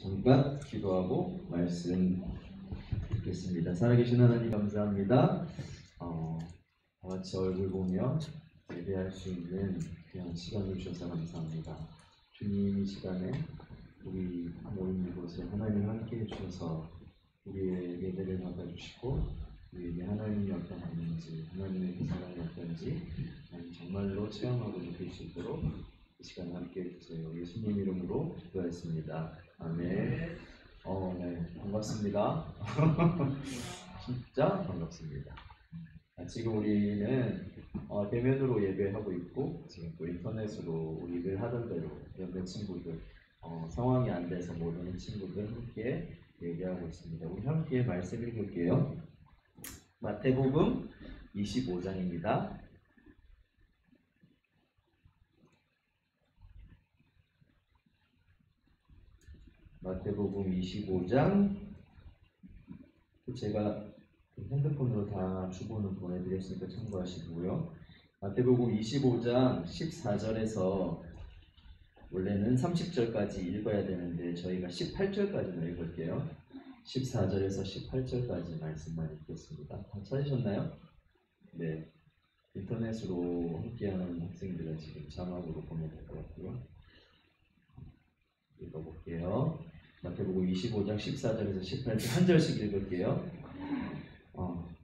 잠깐 기도하고 말씀 듣겠습니다. 살아계신 하나님 감사합니다. 다 같이 얼굴 보며 예배할 수 있는 귀한 시간을 주셔서 감사합니다. 주님, 이 시간에 우리 모인 이곳에 하나님 함께 해주셔서 우리의 예배를 받아주시고 우리에게 하나님이 어떤 분인지, 하나님의 그 사랑이 어떤지 정말로 체험하고 느낄 수 있도록 이 시간 함께 해주세요. 예수님 이름으로 기도했습니다. 아멘. 네, 반갑습니다. 진짜 반갑습니다. 지금 우리는 대면으로 예배하고 있고, 지금 또 인터넷으로 우리 늘 하던 대로 몇몇 친구들, 상황이 안 돼서 못 오는 친구들 함께 예배하고 있습니다. 우리 함께 말씀 읽을게요. 마태복음 25장입니다. 마태복음 25장, 제가 핸드폰으로 다 주보는 보내드렸으니까 참고하시고요. 마태복음 25장 14절에서 원래는 30절까지 읽어야 되는데 저희가 18절까지만 읽을게요. 14절에서 18절까지 말씀만 읽겠습니다. 다 찾으셨나요? 네. 인터넷으로 함께하는 학생들은 지금 자막으로 보면 될 것 같고요. 읽어볼게요. 마태복음 25장 14절에서 18절 한 절씩 읽을게요.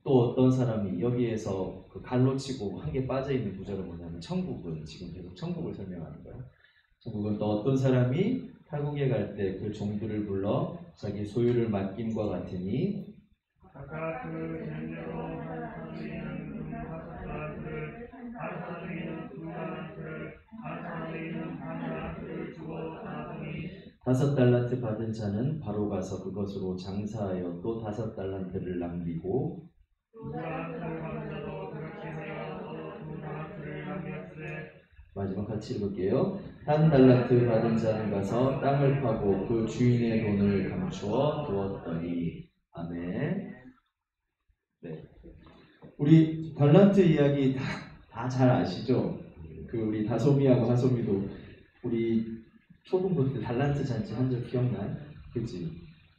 또 어떤 사람이 여기에서 그 갈로 치고 한 개 빠져있는 구절을 뭐냐면 천국은, 지금 계속 천국을 설명하는 거예요. 천국은 또 어떤 사람이 타국에 갈 때 그 종들을 불러 자기 소유를 맡김과 같으니 각각 그 전대로 한 사람에게는 5달란트를, 한 사람에게는 2달란트를, 한 사람에게는 1달란트를 주어 나더니 5달란트 받은 자는 바로 가서 그것으로 장사하여 또 5달란트를 남기고 2달란트 받은 자도 그렇게 하여 또 2달란트를 남겼으되 마지막 같이 읽을게요. 1달란트 받은 자는 가서 땅을 파고 그 주인의 돈을 감추어 두었더니. 아멘. 네. 우리 달란트 이야기 다 잘 아시죠? 그 우리 다솜이하고 하솜이도 우리 초등부 때 달란트 잔치 한 적 기억나요? 그치?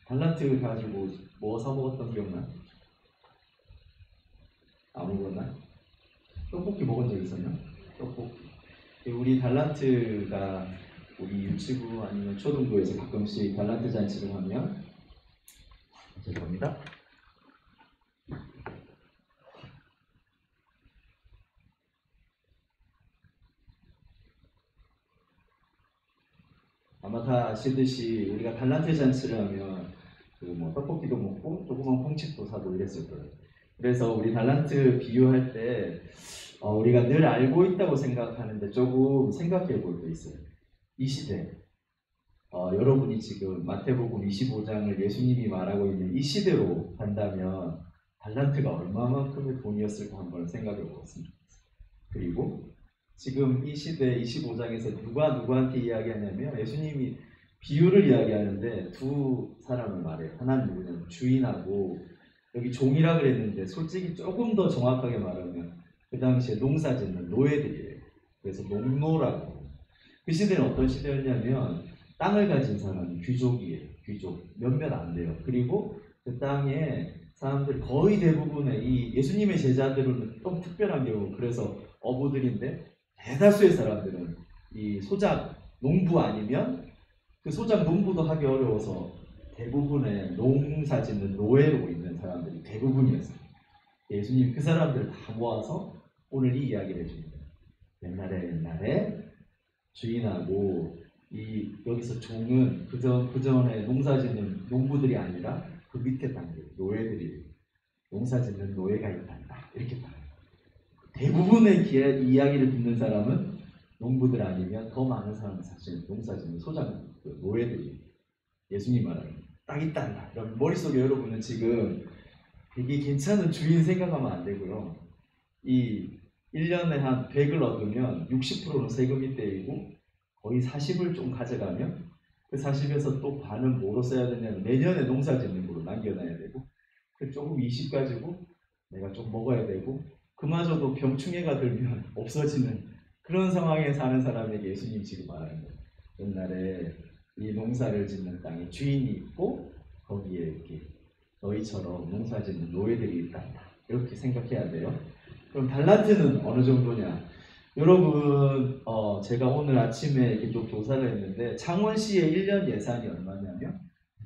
달란트 가지고 뭐 사먹었던 기억나? 아무거나? 떡볶이 먹은 적 있었나? 떡볶이. 우리 달란트가 우리 유치부 아니면 초등부에서 가끔씩 달란트 잔치를 하면 죄송합니다. 아마 다 아시듯이 우리가 달란트 잔치를 하면 그 뭐 떡볶이도 먹고 조그만 콩칩도 사고 이랬을 거예요. 그래서 우리 달란트 비유할 때 우리가 늘 알고 있다고 생각하는데 조금 생각해 볼 게 있어요. 이 시대, 여러분이 지금 마태복음 25장을 예수님이 말하고 있는 이 시대로 간다면 달란트가 얼마만큼의 돈이었을까 한번 생각해 보겠습니다. 그리고 지금 이 시대 25장에서 누가 누구한테 이야기하냐면 예수님이 비유를 이야기하는데 두 사람을 말해요. 하나는 누구냐면 주인하고 여기 종이라 그랬는데 솔직히 조금 더 정확하게 말하면 그 당시에 농사 짓는 노예들이에요. 그래서 농노라고. 그 시대는 어떤 시대였냐면 땅을 가진 사람이 귀족이에요. 귀족. 몇몇 안 돼요. 그리고 그 땅에 사람들 거의 대부분의 이 예수님의 제자들은 좀 특별한 경우, 그래서 어부들인데 대다수의 사람들은 이 소작 농부 아니면 그 소작 농부도 하기 어려워서 대부분의 농사 짓는 노예로 있는 사람들이 대부분이었어요. 예수님 그 사람들을 다 모아서 오늘 이 이야기를 해줍니다. 옛날에 주인하고 이 여기서 종은 그 전에 농사 짓는 농부들이 아니라 그 밑에 단계 노예들이 농사 짓는 노예가 있단다. 이렇게 말해요. 대부분의 이야기를 듣는 사람은 농부들 아니면 더 많은 사람은 사실 농사 짓는 소장 노예들이 예수님 말하는 딱 있단다. 그럼 머릿속에 여러분은 지금 되게 괜찮은 주인 생각하면 안 되고요. 이 1년에 한 100을 얻으면 60%는 세금이 떼이고 거의 40을 좀 가져가면 그 40에서 또 반은 뭐로 써야 되냐면 내년에 농사 짓는 거로 남겨놔야 되고 그 조금 20 가지고 내가 좀 먹어야 되고 그마저도 병충해가 들면 없어지는 그런 상황에 사는 사람에게 예수님 지금 말하는 거예요. 옛날에 이 농사를 짓는 땅에 주인이 있고 거기에 이렇게 너희처럼 농사 짓는 노예들이 있다. 이렇게 생각해야 돼요. 그럼 달란트는 어느 정도냐? 여러분, 제가 오늘 아침에 이렇게 좀 조사를 했는데 창원시의 1년 예산이 얼마냐면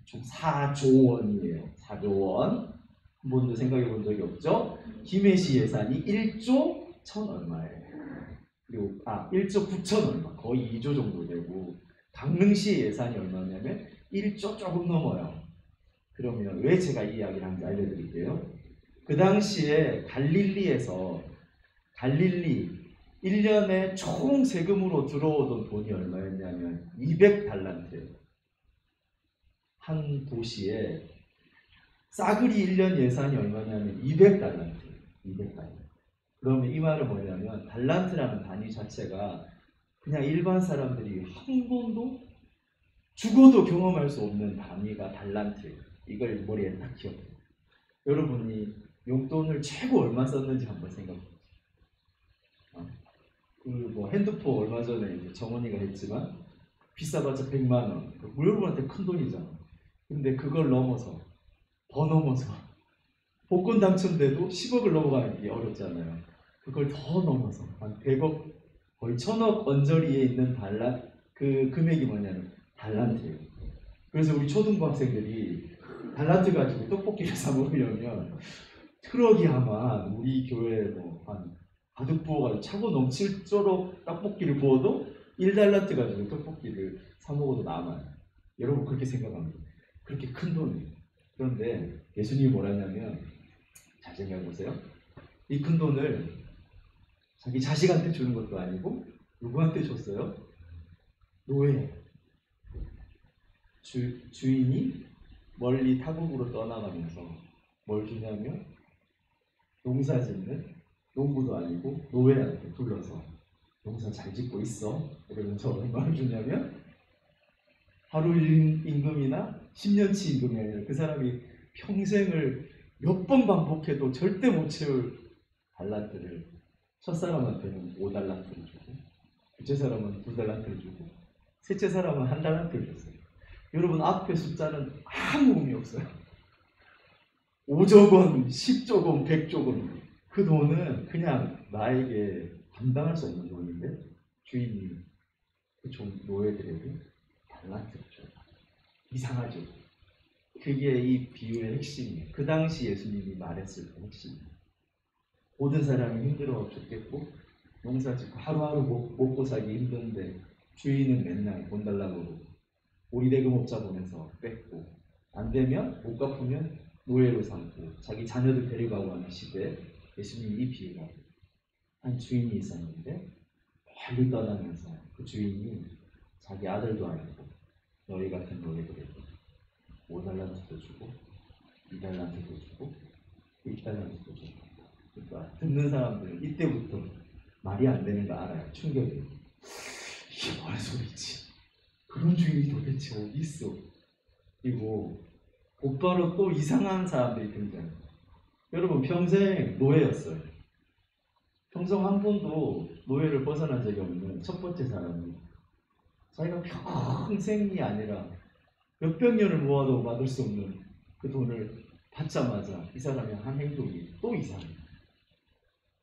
총 4조 원이에요. 4조 원. 한 번도 생각해 본 적이 없죠? 김해시 예산이 1조 1천 얼마예요. 그리고 1조 9천 얼마, 거의 2조 정도 되고 강릉시 예산이 얼마냐면 1조 조금 넘어요. 그러면 왜 제가 이 이야기를 하는지 알려드릴게요. 그 당시에 갈릴리에서 갈릴리 1년에 총 세금으로 들어오던 돈이 얼마였냐면 200달란트예요. 한 도시에 싸그리 1년 예산이 얼마냐면 200달란트. 200달란트. 그러면 이 말은 뭐냐면 달란트라는 단위 자체가 그냥 일반 사람들이 한 번도 죽어도 경험할 수 없는 단위가 달란트예요. 이걸 머리에 딱 기억해요. 여러분이 용돈을 최고 얼마 썼는지 한번 생각해보세요. 그 핸드폰 얼마 전에 이제 정원이가 했지만 비싸봤자 100만 원. 여러분한테 큰 돈이잖아. 근데 그걸 넘어서 더 넘어서 복권 당첨돼도 10억을 넘어가기 어렵잖아요. 그걸 더 넘어서 한 100억 거의 1000억 언저리에 있는 그 금액이 뭐냐면 달란트예요. 그래서 우리 초등학생들이 달란트 가지고 떡볶이를 사 먹으려면 트럭이 아마 우리 교회에 한 가득 부어가지고 차고 넘칠도록 떡볶이를 부어도 1달란트 가지고 떡볶이를 사 먹어도 남아요. 여러분 그렇게 생각합니다. 그렇게 큰 돈이에요. 그런데 예수님이 뭐라 했냐면 잘 생각해보세요. 이 큰 돈을 자기 자식한테 주는 것도 아니고 누구한테 줬어요? 노예. 주인이 멀리 타국으로 떠나가면서 뭘 주냐면 농사 짓는 농부도 아니고 노예한테 불러서 농사 잘 짓고 있어. 그러면서 얼마를 주냐면 하루 임금이나 10년치 임금이 아니라 그 사람이 평생을 몇 번 반복해도 절대 못 채울 달란트를 첫사람한테는 5달란트를 주고 둘째 사람은 2달란트를 주고 셋째 사람은 1달란트를 줬어요. 여러분 앞에 숫자는 아무 의미 없어요. 5조 원, 10조 원, 100조 원. 그 돈은 그냥 나에게 감당할 수 없는 돈인데 주인이 그 노예들에게 달란트를 줘요. 이상하죠? 그게 이 비유의 핵심이에요. 그 당시 예수님이 말했을 때 핵심이에요. 모든 사람이 힘들어 죽겠고 농사 짓고 하루하루 먹고 살기 힘든데 주인은 맨날 돈 달라고 우리 대금업자 보내서 뺏고 안 되면 못 갚으면 노예로 삼고 자기 자녀들 데려가고 하는 시대에 예수님이 이 비유가 한 주인이 있었는데 멀리 떠나면서 그 주인이 자기 아들도 아니고 너희 같은 노예들에게 5달란트도 주고 2달란트도 주고 1달란트도 주고 그러니까 듣는 사람들은 이때부터 말이 안 되는 거 알아요. 충격이. 이게 뭔 소리지? 그런 주인이 도대체 어디 있어? 그리고 곧바로 또 이상한 사람들이 등장해요. 여러분 평생 노예였어요. 평생 한 번도 노예를 벗어난 적이 없는 첫 번째 사람이 자기가 평생이 아니라 몇백 년을 모아도 받을 수 없는 그 돈을 받자마자 이 사람의 한 행동이 또 이상해요.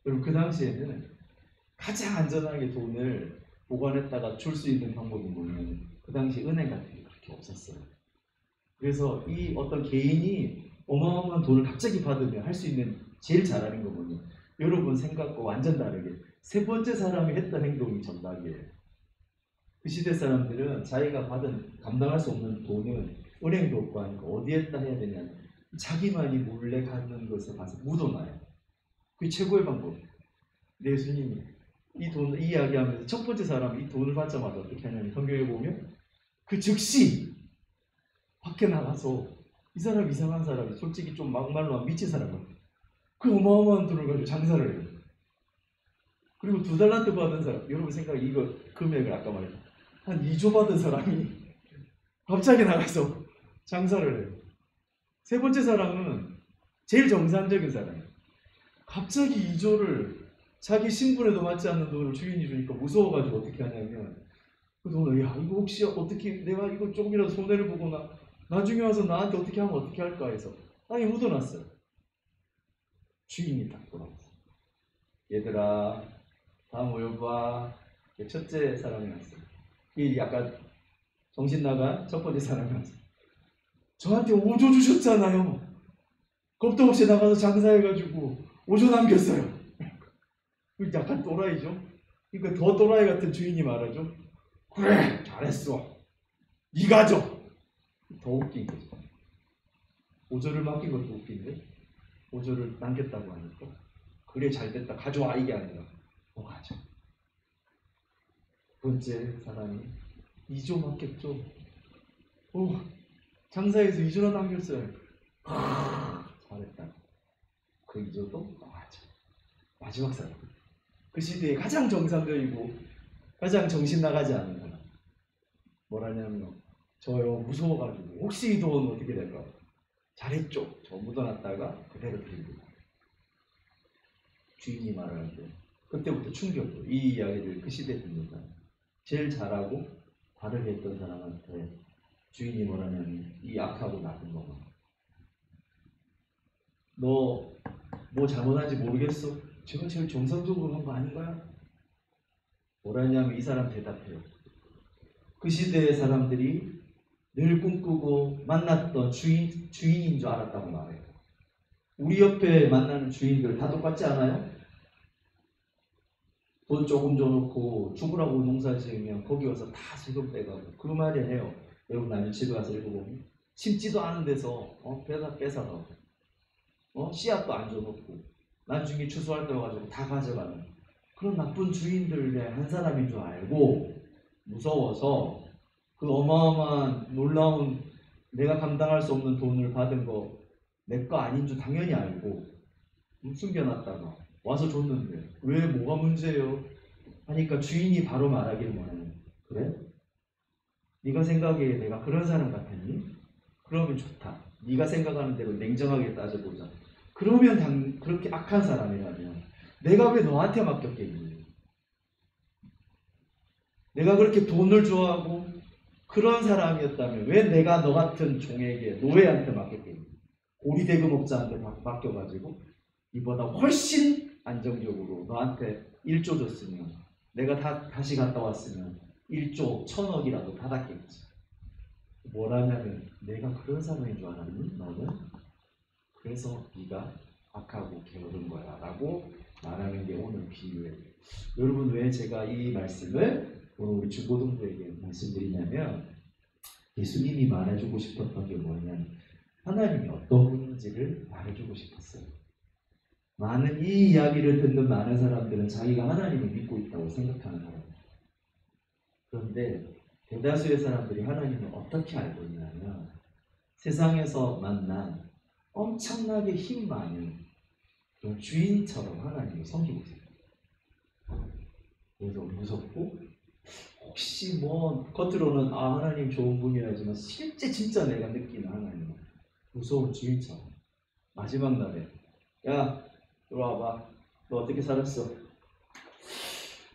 여러분 그 당시에는 가장 안전하게 돈을 보관했다가 줄 수 있는 방법이 뭐냐면 그 당시 은행 같은 게 그렇게 없었어요. 그래서 이 어떤 개인이 어마어마한 돈을 갑자기 받으면 할 수 있는 제일 잘하는 거거든요. 여러분 생각과 완전 다르게 세 번째 사람이 했던 행동이 정답이에요. 그 시대 사람들은 자기가 받은 감당할 수 없는 돈은 은행도 없고 하니까 어디에다 해야 되냐면 자기만이 몰래 갖는 것에 가서 묻어놔요. 그게 최고의 방법이에요. 예수님이 이 돈을 이야기하면서 첫 번째 사람이 이 돈을 받자마자 어떻게 하냐면 성경에 보면 그 즉시 밖에 나가서 이 사람 이상한 사람이 솔직히 좀 막말로 미친 사람은 그 어마어마한 돈을 가지고 장사를 해요. 그리고 2달란트 받은 사람 여러분 생각에 이거 금액을 아까 말했죠. 한 2조 받은 사람이 갑자기 나가서 장사를 해요. 세 번째 사람은 제일 정상적인 사람이에요. 갑자기 2조를 자기 신분에도 맞지 않는 돈을 주인이 주니까 무서워가지고 어떻게 하냐면 그래서 야 이거 혹시 어떻게 내가 이거 조금이라도 손해를 보거나 나중에 와서 나한테 어떻게 하면 어떻게 할까 해서 땅에 묻어놨어요. 주인이 딱 돌아왔어요. 얘들아 다 모여봐. 첫째 사람이 왔어요. 이 약간 정신 나간 첫 번째 사람이 왔어요. 저한테 5조 주셨잖아요. 겁도 없이 나가서 장사해가지고 5조 남겼어요. 약간 또라이죠. 그러니까 더 또라이 같은 주인이 말하죠. 그래 잘했어. 네가 줘. 더 웃긴 거죠. 5조를 맡긴 것도 웃긴데 5조를 남겼다고 하니까 그래 잘됐다 가져와 이게 아니라 가져. 두 번째 사람이 2조 맡겼죠. 오 장사해서 2조나 남겼어요. 잘했다. 그 2조도 가져. 마지막 사람. 그 시대에 가장 정상적이고 가장 정신 나가지 않은 사람. 뭐라냐면 저요 무서워가지고 혹시 이 돈 어떻게 될까? 잘했죠. 저 묻어놨다가 그대로 드립니다. 주인이 말하는데 그때부터 충격이에요. 이 이야기를 그 시대에 듣는다. 제일 잘하고 다르게 했던 사람한테 주인이 뭐라냐면 이 악하고 나쁜 놈아. 너 뭐 잘못한지 모르겠어? 제가 제일 정상적으로 한 거 아닌가요? 뭐라냐면 이 사람 대답해요. 그 시대의 사람들이 늘 꿈꾸고 만났던 주인인 줄 알았다고 말해요. 우리 옆에 만나는 주인들 다 똑같지 않아요? 돈 조금 줘놓고 죽으라고 농사 지으면 거기 와서 다 세금 빼가고 그 말을 해요. 여러분 나중에 집에 가서 읽어보면 심지도 않은 데서 뺏어가고 씨앗도 안 줘놓고 나중에 추수할 때 와가지고 다 가져가는 그런 나쁜 주인들의 한 사람인 줄 알고 무서워서 그 어마어마한 놀라운 내가 감당할 수 없는 돈을 받은 거 내 거 아닌 줄 당연히 알고 숨겨놨다가 와서 줬는데 왜 뭐가 문제예요? 하니까 주인이 바로 말하기를 원해요. 그래? 네가 생각에 내가 그런 사람 같았니? 그러면 좋다. 네가 생각하는 대로 냉정하게 따져보자. 그러면 그렇게 악한 사람이라면 내가 왜 너한테 맡겼겠니? 내가 그렇게 돈을 좋아하고 그런 사람이었다면 왜 내가 너 같은 종에게 노예한테 맡겼겠니? 고리대금업자한테 맡겨가지고 이보다 훨씬 안정적으로 너한테 1조 줬으면 내가 다시 갔다 왔으면 1조 1000억이라도 받았겠지. 뭐라냐면 내가 그런 사람인 줄 알았니? 너는? 그래서 네가 악하고 게으른 거야 라고 말하는 게 오늘 비유예요. 여러분 왜 제가 이 말씀을 오늘 우리 중고등부에게 말씀드리냐면 예수님이 말해주고 싶었던 게 뭐냐면 하나님이 어떤 분인지를 말해주고 싶었어요. 이 이야기를 듣는 많은 사람들은 자기가 하나님을 믿고 있다고 생각하는 사람이에요. 그런데 대다수의 사람들이 하나님을 어떻게 알고 있냐면 세상에서 만난 엄청나게 힘 많은 그런 주인처럼 하나님을 섬기고 있어요. 그래서 무섭고 혹시 겉으로는 하나님 좋은 분이라지만 실제 진짜 내가 느끼는 하나님은 무서운 주인처럼 마지막 날에 야 들어와봐. 너 어떻게 살았어?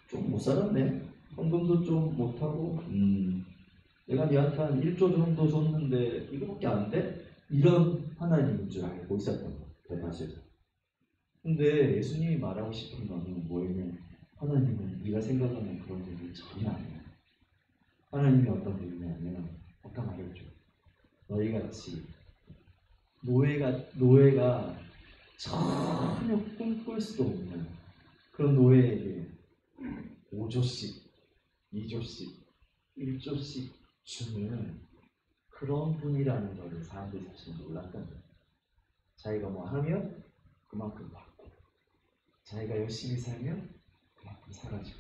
좀 못 살았네. 헌금도 좀 못하고 내가 니한테 한 1조 정도 줬는데 이거밖에 안 돼? 이런 하나님인 줄 알고 있었던 거예요. 대다수에서. 근데 예수님이 말하고 싶은 거는 뭐냐면 하나님은 네가 생각하는 그런 분이 전혀 아니야. 하나님이 어떤 분이냐면 아까 말했죠. 너희같이 노예가 전혀 꿈꿀 수도 없는 그런 노예에게 5조씩, 2조씩, 1조씩 주는 그런 분이라는 것을 사람들이 사실 몰랐던 거예요. 자기가 뭐 하면 그만큼 받고 자기가 열심히 살면 그만큼 사라지고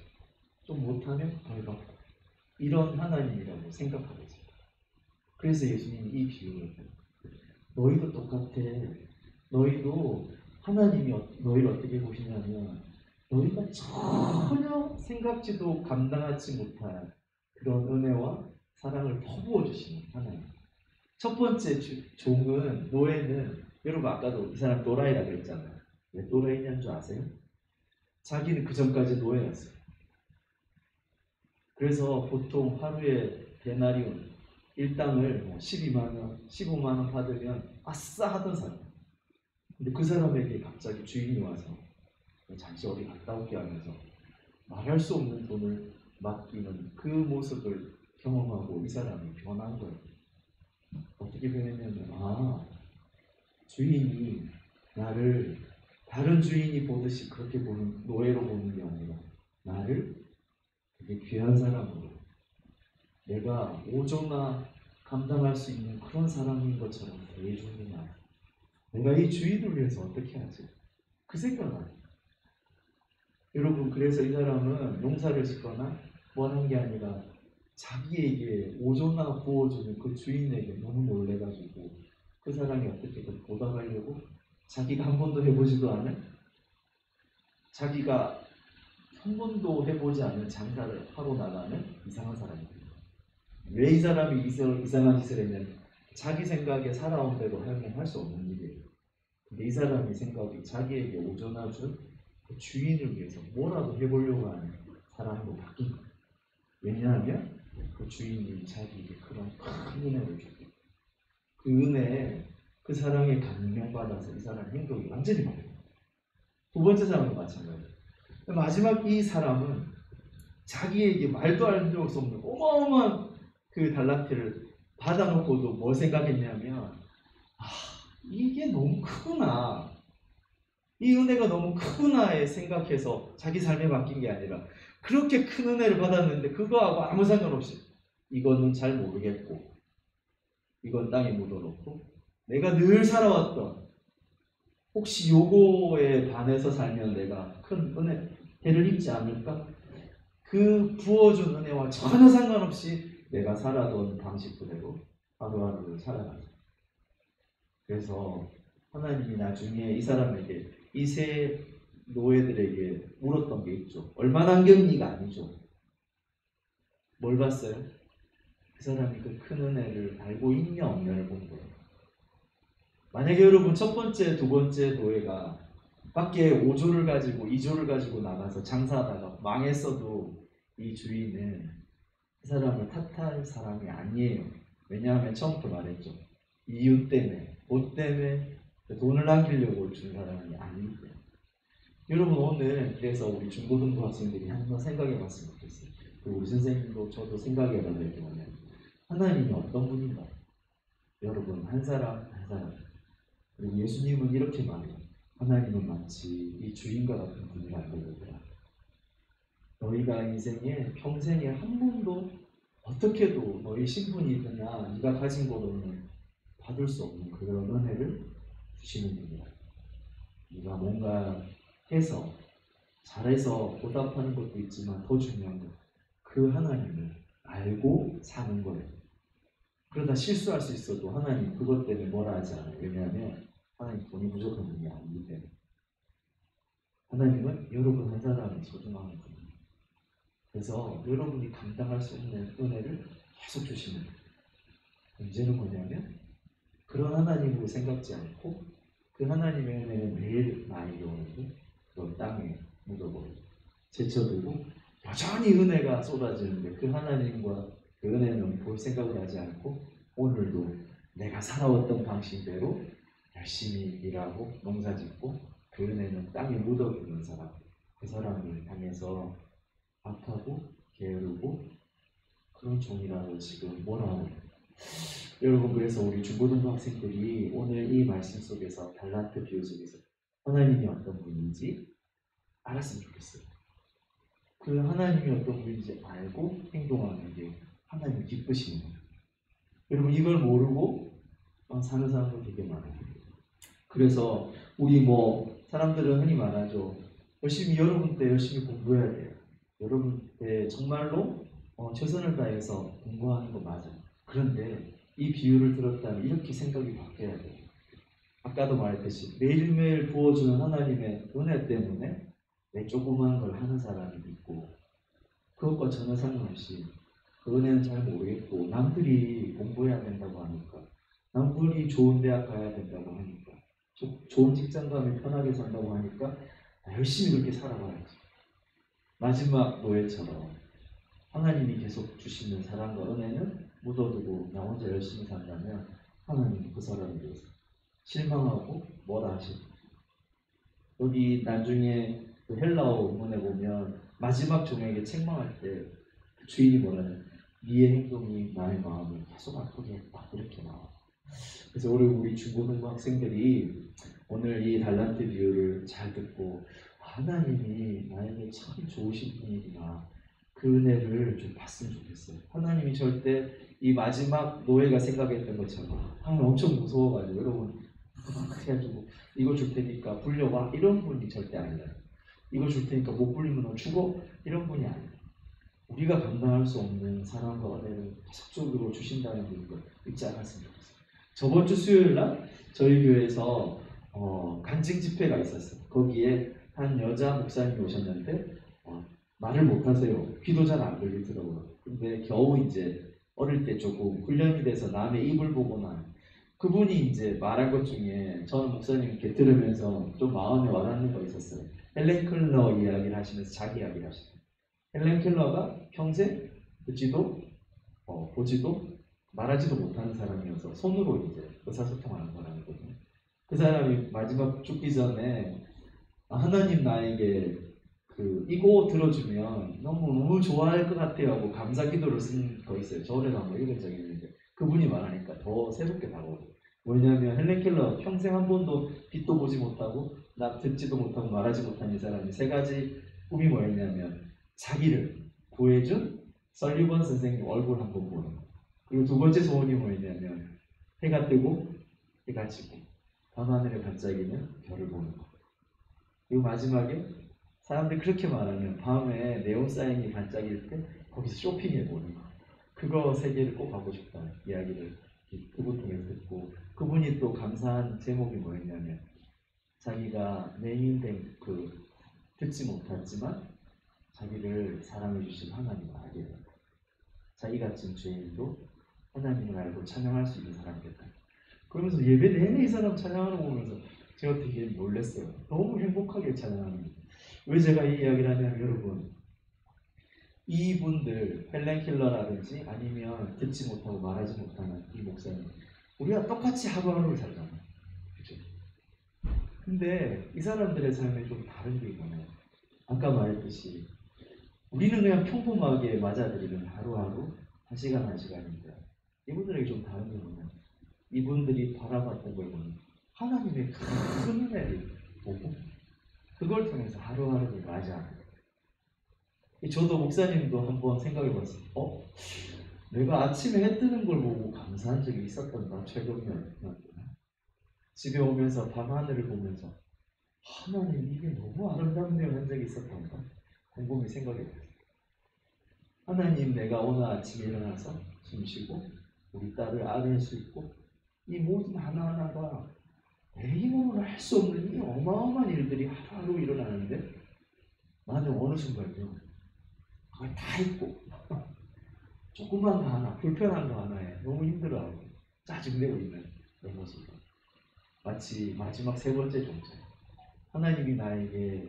좀 못하면 덜 받고 이런 하나님이라고 생각하고 있어요. 그래서 예수님이 이 비유를 해요. 너희도 똑같아. 너희도 하나님이 너희를 어떻게 보시냐면 너희가 전혀 생각지도 감당하지 못할 그런 은혜와 사랑을 퍼부어 주시는 하나님. 첫 번째 종은 노예는 여러분 아까도 이 사람 또라이라 그랬잖아요. 왜 또라이냐는 줄 아세요? 자기는 그 전까지 노예였어요. 그래서 보통 하루에 데나리온 일당을 뭐 12만 원, 15만 원 받으면 아싸 하던 사람. 근데 그 사람에게 갑자기 주인이 와서 잠시 어디 갔다 올게 하면서 말할 수 없는 돈을 맡기는 그 모습을 경험하고 이 사람이 변한 거예요. 어떻게 변했냐면 주인이 나를 다른 주인이 보듯이 그렇게 보는 노예로 보는 게 아니라 나를 되게 귀한 사람으로 내가 오조나 감당할 수 있는 그런 사람인 것처럼 대해주는구나. 내가 이 주인을 위해서 어떻게 하지? 그 생각을. 여러분, 그래서 이 사람은 농사를 짓거나 뭐 하는 게 아니라 자기에게 오조나 부어주는 그 주인에게 너무 놀래가지고 그 사람이 어떻게든 보답하려고 자기가 한 번도 해보지도 않은, 자기가 한 번도 해보지 않은 장사를 하고 나가는 이상한 사람입니다. 왜 이 사람이 이상한 짓을 했냐면 자기 생각에 살아온 대로 하면 할 수 없는 일이에요. 근데 이 사람이 생각이 자기에게 오조나 준 그 주인을 위해서 뭐라도 해보려고 하는 사람으로 바뀐 거예요. 왜냐하면 그 주인이 자기에게 그런 큰 은혜를 줬고 그 은혜에 그 사랑에 감명받아서 이 사람 행동이 완전히 바뀌어요. 두 번째 사람도 마찬가지예요. 마지막 이 사람은 자기에게 말도 할 수 없는 어마어마한 그 달란트를 받아놓고도 뭘 생각했냐면 이게 너무 크구나, 이 은혜가 너무 크구나에 생각해서 자기 삶에 바뀐 게 아니라 그렇게 큰 은혜를 받았는데 그거하고 아무 상관없이 이거는 잘 모르겠고 이건 땅에 묻어놓고 내가 늘 살아왔던 혹시 요거에 반해서 살면 내가 큰 은혜를 입지 않을까? 그 부어준 은혜와 전혀 상관없이 내가 살아던 방식 그대로 하루하루를 살아가죠. 그래서 하나님이 나중에 이 사람에게 이 세 노예들에게 물었던 게 있죠. 얼마나 안경리가 아니죠. 뭘 봤어요? 그 사람이 그 큰 은혜를 알고 있냐 없냐를 본 거예요. 만약에 여러분 첫 번째, 두 번째 노예가 밖에 5조를 가지고 2조를 가지고 나가서 장사하다가 망했어도 이 주인은 그 사람을 탓할 사람이 아니에요. 왜냐하면 처음부터 말했죠. 이유 때문에, 돈 때문에 돈을 남기려고 준 사람이 아니기 때문에. 여러분 오늘 그래서 우리 중고등부 학생들이 한번 생각해 봤으면 좋겠어요. 그리고 우리 선생님도 저도 생각해 봐야 될 게 뭐냐면 하나님이 어떤 분인가? 여러분 한 사람 한 사람. 그리고 예수님은 이렇게 말해요. 하나님은 마치 이 주인과 같은 분이라고 그러더라. 너희가 인생에 평생에 한 번도 어떻게도 너희 신분이거나 네가 가진 거로는 받을 수 없는 그런 은혜를 주시는 분이다. 네가 뭔가 해서 잘해서 보답하는 것도 있지만 더 중요한 건 그 하나님을 알고 사는 거예요. 그러다 실수할 수 있어도 하나님 그것 때문에 뭐라 하지 않아요. 왜냐하면 하나님 돈이 부족한 분이 아니기 때문에. 하나님은 여러분 한 사람이 소중한 분입니다. 그래서 여러분이 감당할 수 없는 은혜를 계속 주시는 거예요. 문제는 뭐냐면 그런 하나님으로 생각지 않고 그 하나님의 은혜는 매일 나에게 오는데 그걸 땅에 묻어버리고 제쳐두고 여전히 은혜가 쏟아지는데 그 하나님과 그 은혜는 볼 생각을 하지 않고 오늘도 내가 살아왔던 방식대로 열심히 일하고 농사짓고 그 은혜는 땅에 묻어두는 사람, 그 사람을 향해서 악하고 게으르고 그런 종이라고 지금 뭐라고 해요. 여러분 그래서 우리 중고등부 학생들이 오늘 이 말씀 속에서 달란트 비유 속에서 하나님이 어떤 분인지 알았으면 좋겠어요. 그 하나님이 어떤 분인지 알고 행동하는 게 하나님이 기쁘시는 거예요. 여러분 이걸 모르고 사는 사람도 되게 많아요. 그래서 우리 사람들은 흔히 말하죠. 여러분 때 열심히 공부해야 돼요. 여러분 때 정말로 최선을 다해서 공부하는 거 맞아요. 그런데 이 비유를 들었다면 이렇게 생각이 바뀌어야 돼요. 아까도 말했듯이 매일매일 부어주는 하나님의 은혜 때문에 내 조그만 걸 하는 사람이 있고 그것과 전혀 상관없이 그 은혜는 잘 모르겠고 남들이 공부해야 된다고 하니까 남들이 좋은 대학 가야 된다고 하니까 좋은 직장 가면 편하게 산다고 하니까 열심히 그렇게 살아가야지. 마지막 노예처럼 하나님이 계속 주시는 사랑과 은혜는 묻어두고 나 혼자 열심히 산다면 하나님이 그 사람에 대해서 실망하고 뭐라 하시고, 여기 나중에 그 헬라어 원문에 보면 마지막 종에게 책망할 때 주인이 뭐라냐, 네의 행동이 나의 마음을 계속 아프게 했다, 이렇게 나와. 그래서 우리 중고등부 학생들이 오늘 이 달란트 비유를 잘 듣고 하나님이 나에게 참 좋으신 분이구나, 그 은혜를 좀 봤으면 좋겠어요. 하나님이 절대 이 마지막 노예가 생각했던 것처럼 하나님 엄청 무서워가지고 여러분 해가지고 이거 줄 테니까 불려와, 이런 분이 절대 아니에요. 이거 줄 테니까 못 불리면 너 죽어, 이런 분이 아니에요. 우리가 감당할 수 없는 사랑과 은혜를 계속적으로 주신다는 걸 잊지 않았으면 좋겠어요. 저번 주 수요일 날 저희 교회에서 간증 집회가 있었어요. 거기에 한 여자 목사님이 오셨는데 말을 못하세요. 귀도 잘 안 들리더라고요. 근데 겨우 이제 어릴 때 조금 훈련이 돼서 남의 입을 보거나, 그분이 이제 말한 것 중에 저는 목사님 이렇게 들으면서 좀 마음에 와닿는 거 있었어요. 헬렌 클러 이야기를 하시면서 자기 이야기를 하셨어요. 헬렌 켈러가 평생 듣지도 보지도 말하지도 못하는 사람이어서 손으로 이제 의사소통하는 사람이거든요. 그 사람이 마지막 죽기 전에 하나님 나에게 이거 들어주면 너무 좋아할 것 같아요 하고 감사 기도를 쓴 거 있어요. 저번에도 한번 읽은 적이 있는데 그분이 말하니까 더 새롭게 다가오고, 뭐냐면 헬렌 켈러 평생 한 번도 빛도 보지 못하고 나 듣지도 못하고 말하지 못한 이 사람이 세 가지 꿈이 뭐였냐면 자기를 구해준 설리번 선생님 얼굴 한번 보는 거, 그리고 두 번째 소원이 뭐였냐면 해가 뜨고 해가 지고 밤하늘에 반짝이는 별을 보는 거, 그리고 마지막에 사람들이 그렇게 말하면 밤에 네온사인이 반짝일 때 거기서 쇼핑해 보는 거, 그거 세 개를 꼭 하고 싶다는 이야기를 그분 통해서 듣고, 그분이 또 감사한 제목이 뭐였냐면 자기가 내 인생 듣지 못했지만 자기를 사랑해 주신 하나님을 알게 된다. 자기 같은 죄인도 하나님을 알고 찬양할 수 있는 사람이 됐다. 그러면서 예배 내내 이 사람 찬양하는 거 보면서 제가 되게 놀랐어요. 너무 행복하게 찬양하는 거예요. 왜 제가 이 이야기를 하냐면, 여러분, 이분들 헬렌 킬러라든지 아니면 듣지 못하고 말하지 못하는 이 목사님, 우리가 똑같이 하루하루를 살잖아요. 그죠? 근데 이 사람들의 삶에 좀 다른 게 있잖아요. 아까 말했듯이 우리는 그냥 평범하게 맞아들이는 하루하루, 한 시간 한 시간입니다. 이분들에게 좀 다른 게 뭐냐, 이분들이 바라봤던 걸 보면 하나님의 큰 은혜를 보고 그걸 통해서 하루하루를 맞이하는 거예요. 저도 목사님도 한번 생각해 봤어요. 내가 아침에 해 뜨는 걸 보고 감사한 적이 있었던가, 최근에 집에 오면서 밤하늘을 보면서 하나님 이게 너무 아름답네요 한 적이 있었던가, 곰곰이 생각해 봤어요. 하나님, 내가 오늘 아침에 일어나서 숨쉬고 우리 딸을 안을 수 있고 이 모든 하나하나가 내 힘으로는 할 수 없는 이 어마어마한 일들이 하루하루 일어나는데 나는 어느 순간요 그걸 다 잊고 조그만 거 하나, 불편한 거 하나에 너무 힘들어하고 짜증내고 있는 내 모습, 마치 마지막 세 번째 종자, 하나님이 나에게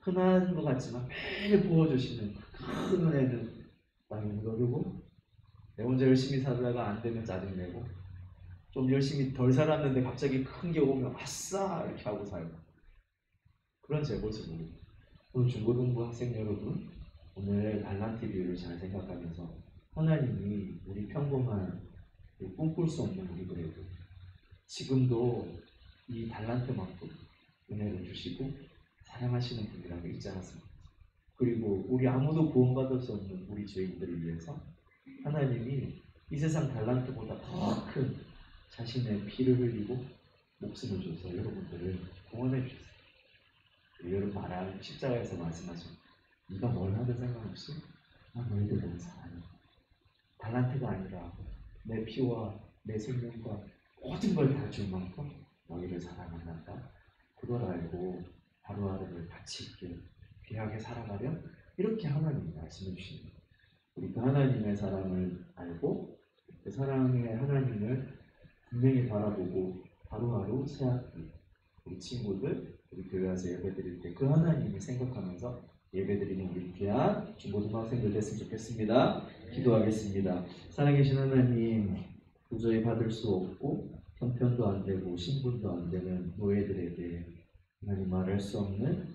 흔한 것 같지만 매일 부어주시는 큰 은혜는 나를 묻어두고 내 혼자 열심히 살다가 안 되면 짜증내고 좀 열심히 덜 살았는데 갑자기 큰 게 오면 아싸 이렇게 하고 살고, 그런 제 모습을 오늘 중고등부 학생 여러분, 오늘 달란트 비유를 잘 생각하면서 하나님이 우리 평범한 꿈꿀 수 없는 우리들에게 지금도 이 달란트만큼 은혜를 주시고 사랑하시는 분이라고 잊지 않았습니다. 그리고 우리 아무도 구원받을 수 없는 우리 죄인들을 위해서 하나님이 이 세상 달란트보다 더 큰 자신의 피를 흘리고 목숨을 줘서 여러분들을 구원해 주셨어요. 여러분 말한 십자가에서 말씀하신 네가 뭘 하든 상관없이 나 너희들 너무 사랑해. 달란트가 아니라 내 피와 내 생명과 모든 걸 다 줄 만큼 너희를 사랑한다. 그걸 알고 하루하루를 가치 있게 귀하게 살아가려 이렇게 하나님이 말씀해 주시는 거예요. 우리 그 하나님의 사랑을 알고 그 사랑의 하나님을 분명히 바라보고 하루하루 새학기 우리 친구들 우리 교회 와서 예배 드릴 때 그 하나님을 생각하면서 예배드리는 우리 귀한 중고등학생들 됐으면 좋겠습니다. 기도하겠습니다. 살아계신 하나님, 도저히 받을 수 없고 형편도 안 되고 신분도 안 되는 노예들에게 하나님 말할 수 없는